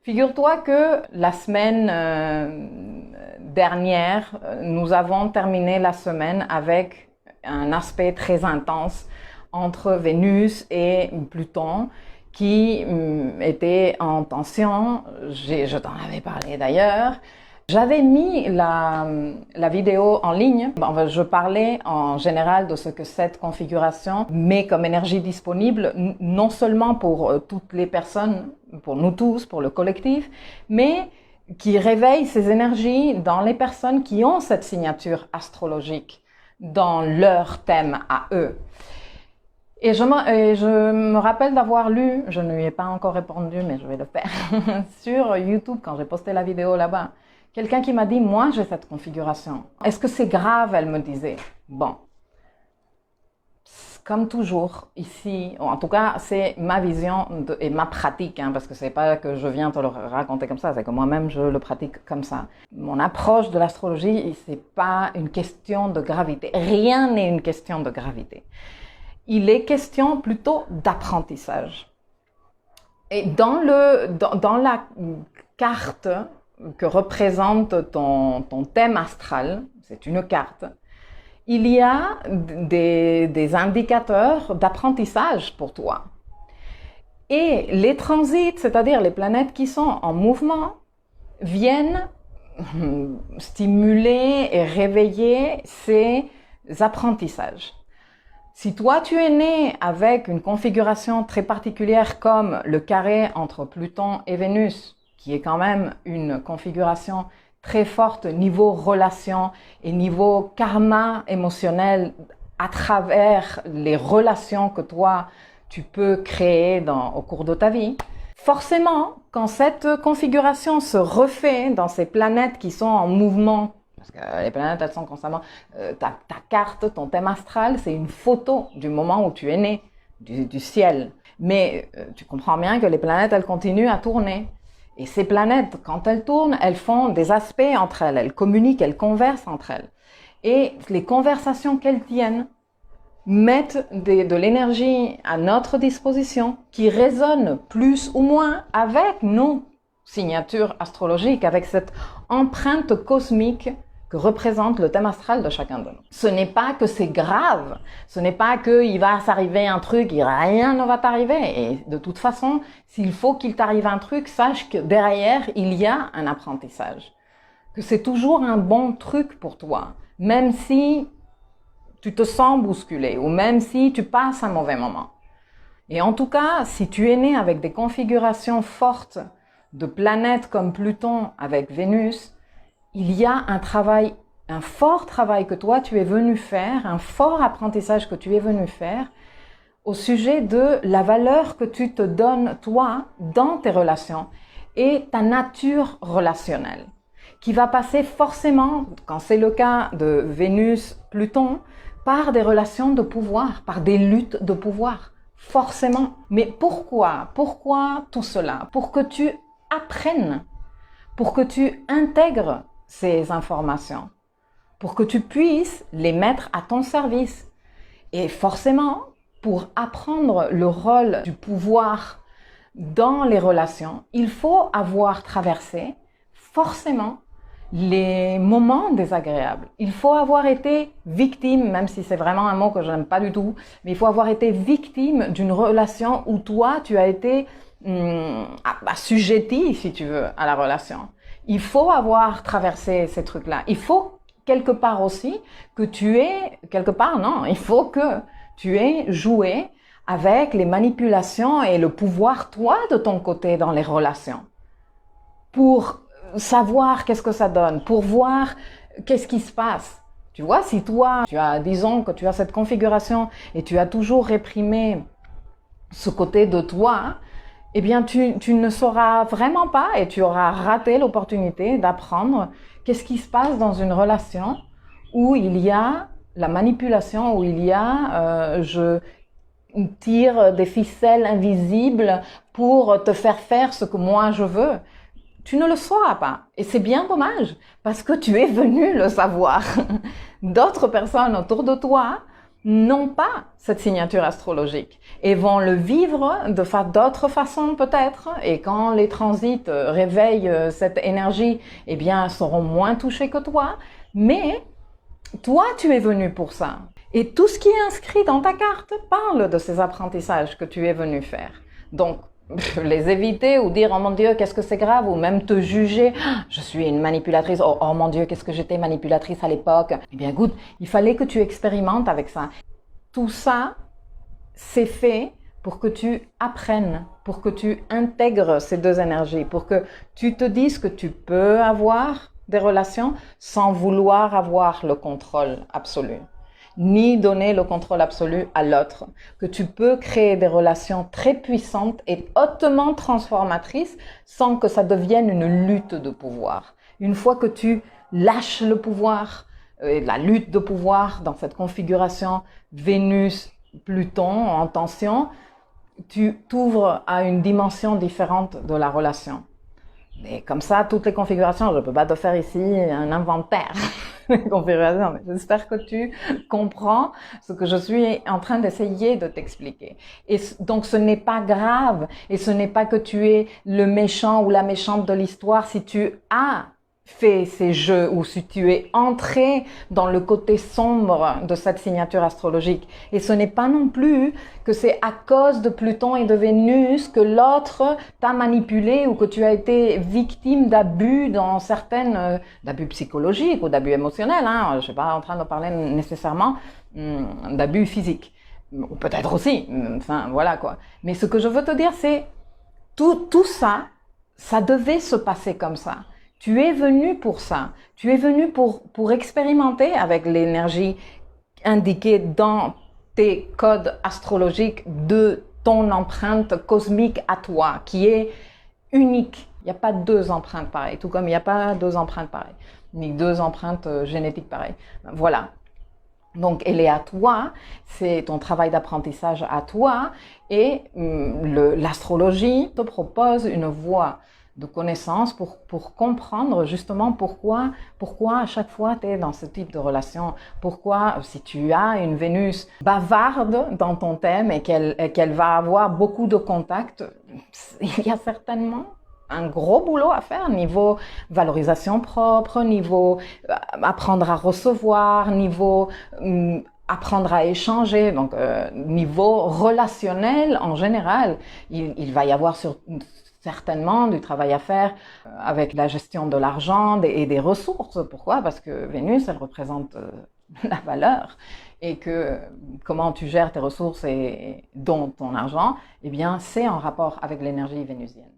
Figure-toi que la semaine dernière, nous avons terminé la semaine avec un aspect très intense entre Vénus et Pluton qui était en tension. Je t'en avais parlé d'ailleurs. J'avais mis la vidéo en ligne. Je parlais en général de ce que cette configuration met comme énergie disponible, non seulement pour toutes les personnes, pour nous tous, pour le collectif, mais qui réveille ces énergies dans les personnes qui ont cette signature astrologique dans leur thème à eux. Et je me rappelle d'avoir lu, je ne lui ai pas encore répondu, mais je vais le faire, sur YouTube quand j'ai posté la vidéo là-bas. Quelqu'un qui m'a dit, moi j'ai cette configuration. Est-ce que c'est grave, elle me disait. Bon, comme toujours ici, en tout cas c'est ma vision et ma pratique, parce que c'est pas que je viens te le raconter comme ça, c'est que moi-même je le pratique comme ça. Mon approche de l'astrologie, c'est pas une question de gravité. Rien n'est une question de gravité. Il est question plutôt d'apprentissage. Et dans la carte que représente ton thème astral, c'est une carte, il y a des indicateurs d'apprentissage pour toi. Et les transits, c'est-à-dire les planètes qui sont en mouvement, viennent stimuler et réveiller ces apprentissages. Si toi tu es né avec une configuration très particulière comme le carré entre Pluton et Vénus, qui est quand même une configuration très forte niveau relation et niveau karma émotionnel à travers les relations que toi tu peux créer au cours de ta vie, forcément quand cette configuration se refait dans ces planètes qui sont en mouvement, parce que les planètes elles sont constamment, ta carte, ton thème astral, c'est une photo du moment où tu es né, du ciel. Mais tu comprends bien que les planètes elles continuent à tourner. Et ces planètes, quand elles tournent, elles font des aspects entre elles, elles communiquent, elles conversent entre elles. Et les conversations qu'elles tiennent mettent de l'énergie à notre disposition qui résonne plus ou moins avec nos signatures astrologiques, avec cette empreinte cosmique que représente le thème astral de chacun de nous. Ce n'est pas que c'est grave, ce n'est pas qu'il va s'arriver un truc, rien ne va t'arriver. Et de toute façon, s'il faut qu'il t'arrive un truc, sache que derrière, il y a un apprentissage. Que c'est toujours un bon truc pour toi, même si tu te sens bousculé ou même si tu passes un mauvais moment. Et en tout cas, si tu es né avec des configurations fortes de planètes comme Pluton avec Vénus, il y a un fort travail que toi tu es venu faire, un fort apprentissage que tu es venu faire au sujet de la valeur que tu te donnes toi dans tes relations et ta nature relationnelle, qui va passer forcément, quand c'est le cas de Vénus-Pluton, par des relations de pouvoir, par des luttes de pouvoir, forcément. Mais pourquoi tout cela? Pour que tu apprennes, pour que tu intègres ces informations, pour que tu puisses les mettre à ton service. Et forcément, pour apprendre le rôle du pouvoir dans les relations, il faut avoir traversé forcément les moments désagréables. Il faut avoir été victime, même si c'est vraiment un mot que je n'aime pas du tout, mais il faut avoir été victime d'une relation où toi, tu as été assujetti, si tu veux, à la relation. Il faut avoir traversé ces trucs-là. Il faut quelque part aussi que tu aies, il faut que tu aies joué avec les manipulations et le pouvoir, toi, de ton côté, dans les relations. Pour savoir qu'est-ce que ça donne, pour voir qu'est-ce qui se passe. Tu vois, si toi, disons que tu as cette configuration et tu as toujours réprimé ce côté de toi, eh bien, tu ne sauras vraiment pas et tu auras raté l'opportunité d'apprendre qu'est-ce qui se passe dans une relation où il y a la manipulation, où il y a je tire des ficelles invisibles pour te faire ce que moi je veux. Tu ne le sauras pas. Et c'est bien dommage parce que tu es venu le savoir. D'autres personnes autour de toi n'ont pas cette signature astrologique et vont le vivre d'autres façons peut-être. Et quand les transits réveillent cette énergie, eh bien, seront moins touchés que toi. Mais toi, tu es venu pour ça. Et tout ce qui est inscrit dans ta carte parle de ces apprentissages que tu es venu faire. Donc, les éviter ou dire « Oh mon Dieu, qu'est-ce que c'est grave » ou même te juger « Je suis une manipulatrice, oh mon Dieu, qu'est-ce que j'étais manipulatrice à l'époque » Eh bien, écoute, il fallait que tu expérimentes avec ça. Tout ça, c'est fait pour que tu apprennes, pour que tu intègres ces deux énergies, pour que tu te dises que tu peux avoir des relations sans vouloir avoir le contrôle absolu, ni donner le contrôle absolu à l'autre, que tu peux créer des relations très puissantes et hautement transformatrices sans que ça devienne une lutte de pouvoir. Une fois que tu lâches le pouvoir, la lutte de pouvoir dans cette configuration Vénus-Pluton en tension, tu t'ouvres à une dimension différente de la relation. Et comme ça, toutes les configurations, je ne peux pas te faire ici un inventaire de configurations, mais j'espère que tu comprends ce que je suis en train d'essayer de t'expliquer. Et donc, ce n'est pas grave, et ce n'est pas que tu es le méchant ou la méchante de l'histoire si tu as fait ces jeux ou si tu es entré dans le côté sombre de cette signature astrologique. Et ce n'est pas non plus que c'est à cause de Pluton et de Vénus que l'autre t'a manipulé ou que tu as été victime d'abus dans certaines, d'abus psychologiques ou d'abus émotionnels. Hein. Je ne suis pas en train de parler nécessairement d'abus physiques. Ou peut-être aussi. Enfin, voilà quoi. Mais ce que je veux te dire, c'est tout ça, ça devait se passer comme ça. Tu es venu pour ça. Tu es venu pour expérimenter avec l'énergie indiquée dans tes codes astrologiques de ton empreinte cosmique à toi, qui est unique. Il n'y a pas deux empreintes pareilles, tout comme il n'y a pas deux empreintes pareilles, ni deux empreintes génétiques pareilles. Voilà. Donc, elle est à toi, c'est ton travail d'apprentissage à toi, et l'astrologie te propose une voie de connaissances pour comprendre justement pourquoi à chaque fois tu es dans ce type de relation. Pourquoi, si tu as une Vénus bavarde dans ton thème et qu'elle va avoir beaucoup de contacts, il y a certainement un gros boulot à faire, niveau valorisation propre, niveau apprendre à recevoir, niveau apprendre à échanger, donc niveau relationnel en général. Il va y avoir certainement du travail à faire avec la gestion de l'argent et des ressources. Pourquoi? Parce que Vénus, elle représente la valeur et que comment tu gères tes ressources et dont ton argent, eh bien, c'est en rapport avec l'énergie vénusienne.